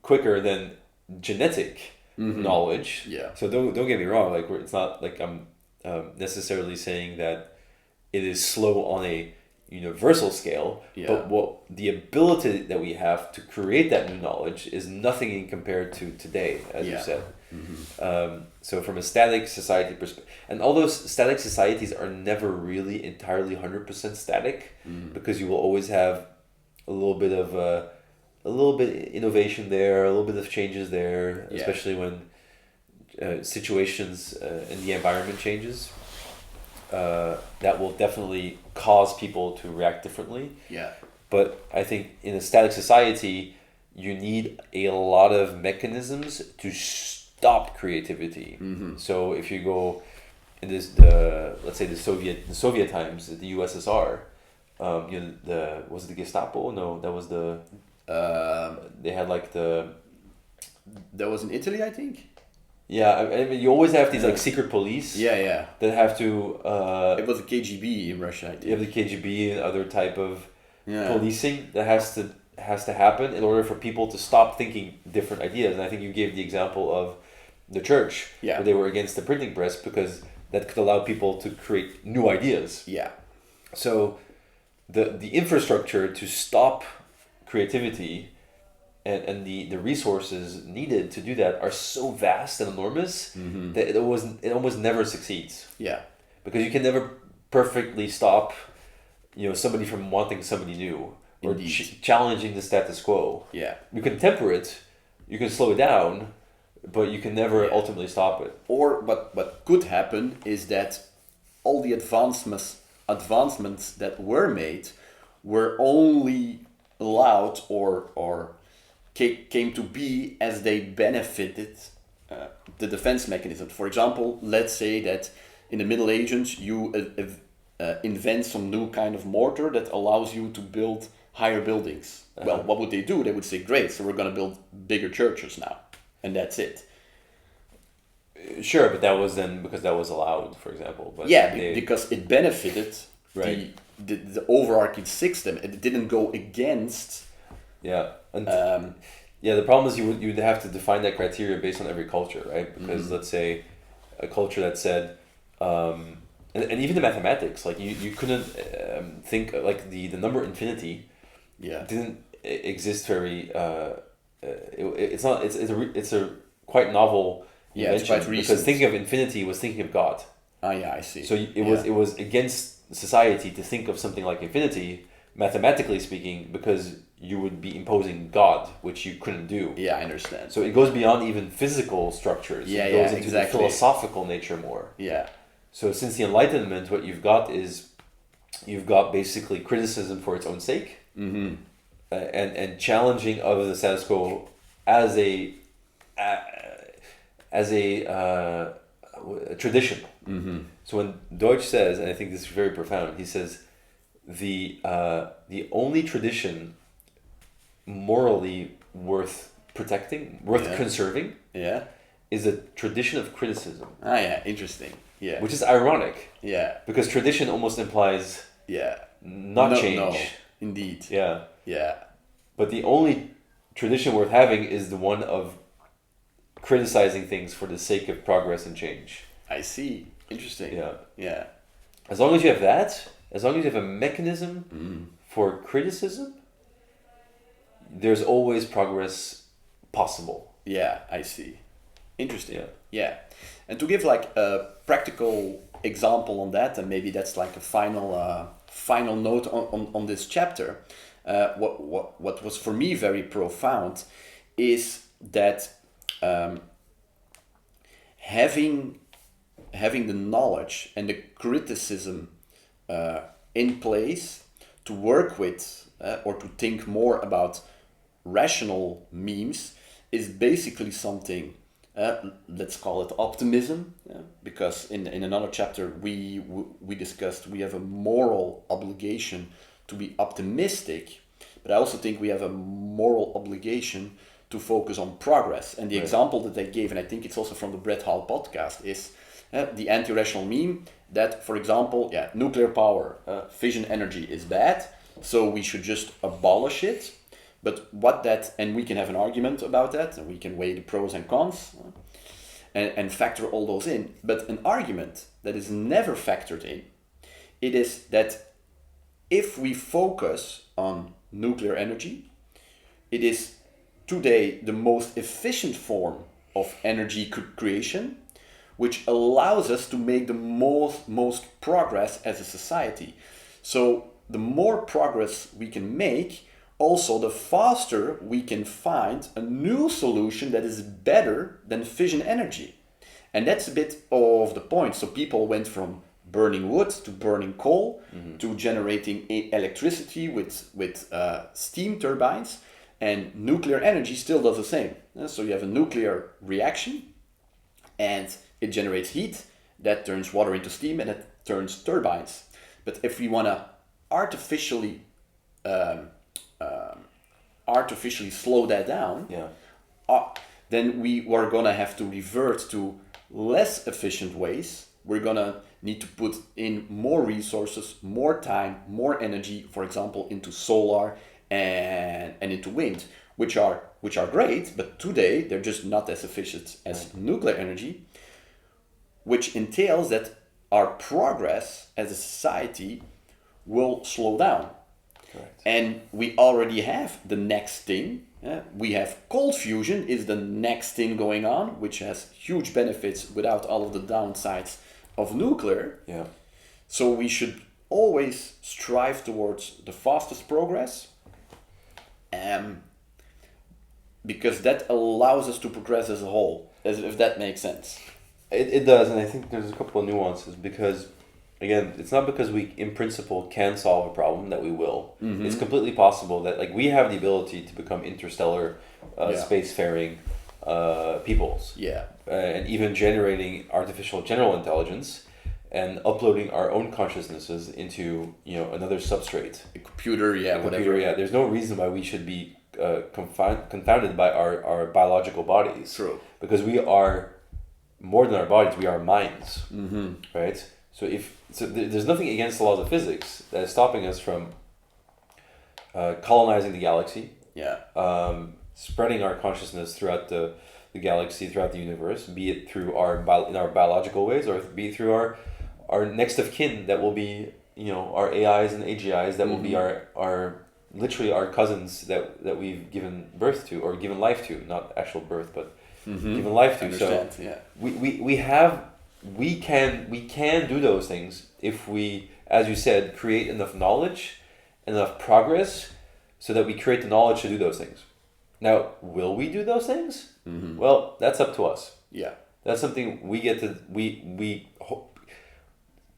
quicker than genetic knowledge. So don't get me wrong. Like it's not like I'm necessarily saying that it is slow on a universal scale, but what the ability that we have to create that new knowledge is nothing in compared to today, as you said. So from a static society perspective, and all those static societies are never really entirely 100% static, because you will always have a little bit of innovation there, a little bit of changes there, especially when situations in the environment changes. That will definitely cause people to react differently. But I think in a static society, you need a lot of mechanisms to stop creativity. So if you go in let's say the Soviet times, the USSR, was it the Gestapo? No, that was they had like that was in Italy, I think. I mean, you always have these like secret police. That have to. It was the KGB in Russia, I think. You have the KGB and other type of policing that has to happen in order for people to stop thinking different ideas. And I think you gave the example of the church, where they were against the printing press because that could allow people to create new ideas. So the infrastructure to stop creativity and the resources needed to do that are so vast and enormous that it almost never succeeds. Yeah. Because you can never perfectly stop, somebody from wanting somebody new or challenging the status quo. Yeah. You can temper it, you can slow it down, but you can never ultimately stop it. Or what could happen is that all the advancements that were made were only allowed or came to be as they benefited the defense mechanism. For example, let's say that in the Middle Ages you invent some new kind of mortar that allows you to build higher buildings. Well, what would they do? They would say, great, so we're going to build bigger churches now, and that's it. Sure, but that was then because that was allowed, for example. But because it benefited the overarching system. It didn't go against. Yeah, and the problem is you'd have to define that criteria based on every culture, right? Because let's say a culture that said, and even the mathematics, like you couldn't think like the number infinity. Yeah. Didn't exist very. It's a quite novel. Yeah, it's quite recent. Because thinking of infinity was thinking of God. Ah, yeah, I see. So it was against society to think of something like infinity, mathematically speaking, because you would be imposing God, which you couldn't do. Yeah, I understand. So it goes beyond even physical structures. Yeah, it goes into exactly. the philosophical nature more. Yeah. So since the Enlightenment, what you've got basically criticism for its own sake, and challenging of the status quo as a tradition. So when Deutsch says, and I think this is very profound, he says the only tradition morally worth protecting, worth conserving, is a tradition of criticism. Ah, yeah, interesting. Yeah. Which is ironic. Yeah. Because tradition almost implies not change. No, indeed. Yeah. Yeah. But the only tradition worth having is the one of criticizing things for the sake of progress and change. I see. Interesting. Yeah. Yeah. As long as you have that, as long as you have a mechanism for criticism, there's always progress possible. Yeah, I see. Interesting. Yeah. Yeah. And to give like a practical example on that, and maybe that's like a final note on this chapter, what was for me very profound is that having the knowledge and the criticism in place to work with or to think more about rational memes is basically something, let's call it optimism, because in another chapter we discussed we have a moral obligation to be optimistic, but I also think we have a moral obligation to focus on progress. And the example that they gave, and I think it's also from the Brett Hall podcast, is the anti-rational meme that, for example, nuclear power, fission energy is bad, so we should just abolish it. But and we can have an argument about that, and we can weigh the pros and cons and factor all those in. But an argument that is never factored in, it is that if we focus on nuclear energy, it is today the most efficient form of energy creation, which allows us to make the most progress as a society. So the more progress we can make, also the faster we can find a new solution that is better than fission energy. And that's a bit of the point. So people went from burning wood to burning coal to generating electricity with steam turbines, and nuclear energy still does the same. So you have a nuclear reaction and it generates heat that turns water into steam and it turns turbines. But if we want to artificially slow that down, then we are going to have to revert to less efficient ways. We're going to need to put in more resources, more time, more energy, for example, into solar and into wind, which are great, but today they're just not as efficient as nuclear energy, which entails that our progress as a society will slow down. Correct. And we already have the next thing. We have cold fusion is the next thing going on, which has huge benefits without all of the downsides of nuclear. Yeah. So we should always strive towards the fastest progress, because that allows us to progress as a whole, as if that makes sense. It does, and I think there's a couple of nuances because, again, it's not because we, in principle, can solve a problem that we will. Mm-hmm. It's completely possible that, like, we have the ability to become interstellar, Yeah. spacefaring peoples. Yeah. And even generating artificial general intelligence and uploading our own consciousnesses into, another substrate. A computer, yeah, A whatever. computer, yeah. There's no reason why we should be confounded by our biological bodies. True. Because we are more than our bodies, we are minds. Mm-hmm. Right? So there's nothing against the laws of physics that is stopping us from colonizing the galaxy, Yeah. spreading our consciousness throughout the galaxy, throughout the universe, be it through in our biological ways, or be it through our next of kin that will be, our AIs and AGIs that will be our literally our cousins that we've given birth to, or given life to, not actual birth, but given life to. Understand, So yeah. we can do those things if we, as you said, create enough knowledge, enough progress, so that we create the knowledge to do those things. Now, will we do those things? Mm-hmm. Well, that's up to us. Yeah. That's something we get to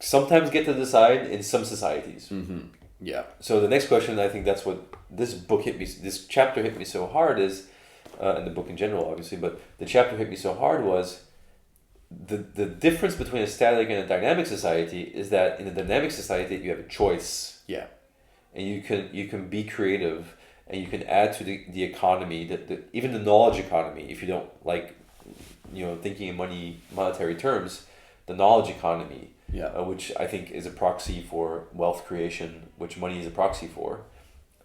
sometimes get to decide in some societies. Mm-hmm. Yeah. So the next question, I think that's what this chapter hit me so hard is, and the book in general, obviously, but the chapter hit me so hard was the difference between a static and a dynamic society is that in a dynamic society you have a choice. Yeah. And you can be creative, and you can add to the economy, even the knowledge economy, if you don't like, thinking in monetary terms, the knowledge economy. Yeah. Which I think is a proxy for wealth creation, which money is a proxy for,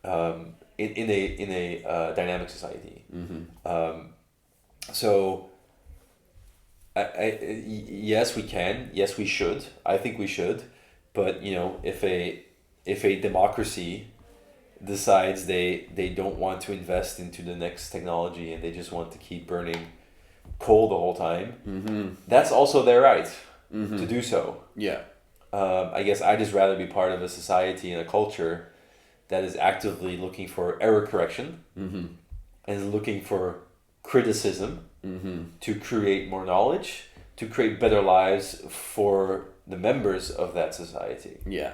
in a dynamic society. Mm-hmm. So, yes, we can. Yes, we should. I think we should. But if a democracy decides they don't want to invest into the next technology and they just want to keep burning coal the whole time, that's also their right. To do so. Yeah. I guess I just rather be part of a society and a culture that is actively looking for error correction and is looking for criticism to create more knowledge, to create better lives for the members of that society. Yeah.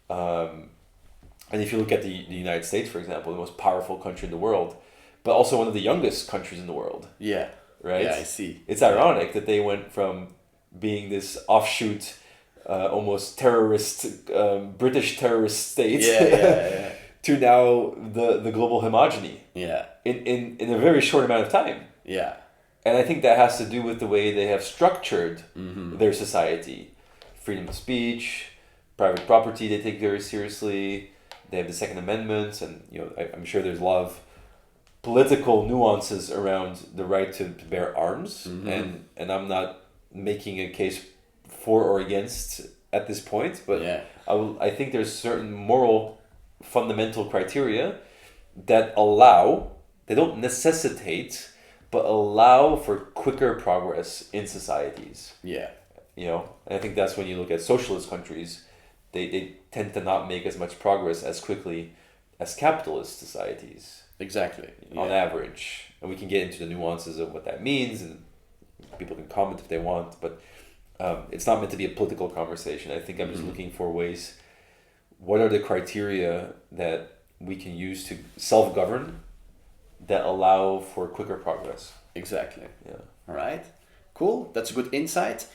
And if you look at the United States, for example, the most powerful country in the world, but also one of the youngest countries in the world. Yeah. Right? Yeah, I see. It's ironic that they went from being this offshoot, almost terrorist, British terrorist state, Yeah. to now the global homogeny Yeah. in a very short amount of time. Yeah. And I think that has to do with the way they have structured their society. Freedom of speech, private property they take very seriously. They have the Second Amendment, and I'm sure there's a lot of political nuances around the right to bear arms, and I'm not making a case for or against at this point, but Yeah. I think there's certain moral fundamental criteria that allow, they don't necessitate, but allow for quicker progress in societies. Yeah. And I think that's when you look at socialist countries, they tend to not make as much progress as quickly as capitalist societies. Exactly. On average. And we can get into the nuances of what that means, and people can comment if they want, but it's not meant to be a political conversation. I think I'm just looking for ways, what are the criteria that we can use to self-govern that allow for quicker progress? Exactly. Yeah. All right. Cool. That's a good insight.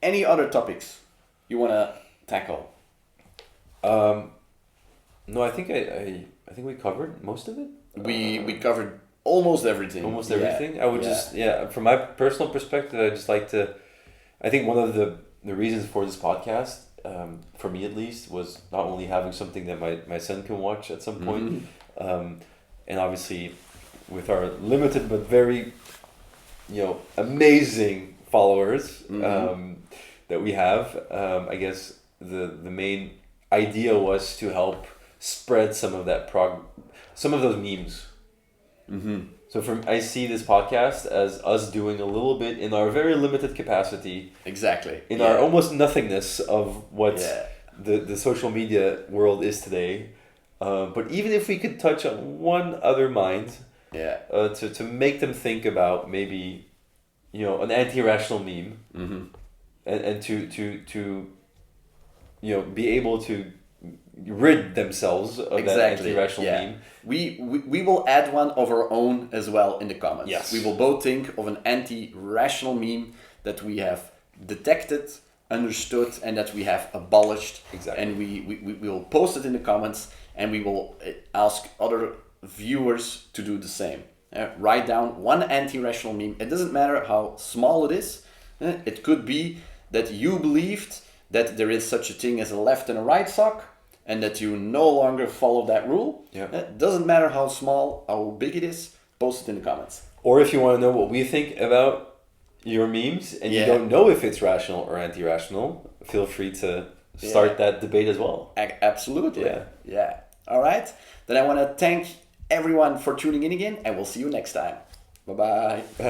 Any other topics you want to tackle? No, I think I think we covered most of it. We covered almost everything. Almost everything. Yeah. I would from my personal perspective, I just like to, I think one of the reasons for this podcast, for me at least, was not only having something that my son can watch at some point, and obviously with our limited but very, amazing followers that we have, I guess the main idea was to help spread some of those memes. Mm-hmm. So I see this podcast as us doing a little bit in our very limited capacity, Exactly. in our almost nothingness of what Yeah. the social media world is today. But even if we could touch on one other mind, Yeah. to make them think about maybe, an anti-rational meme, Mm-hmm. and to be able to rid themselves of that anti-rational meme. We will add one of our own as well in the comments. Yes. We will both think of an anti-rational meme that we have detected, understood, and that we have abolished. Exactly. And we will post it in the comments, and we will ask other viewers to do the same. Write down one anti-rational meme. It doesn't matter how small it is. It could be that you believed that there is such a thing as a left and a right sock, and that you no longer follow that rule. Yeah. It doesn't matter how small, how big it is, post it in the comments. Or if you want to know what we think about your memes and you don't know if it's rational or anti-rational, feel free to start that debate as well. Absolutely. Yeah. All right. Then I want to thank everyone for tuning in again, and we'll see you next time. Bye-bye. Bye.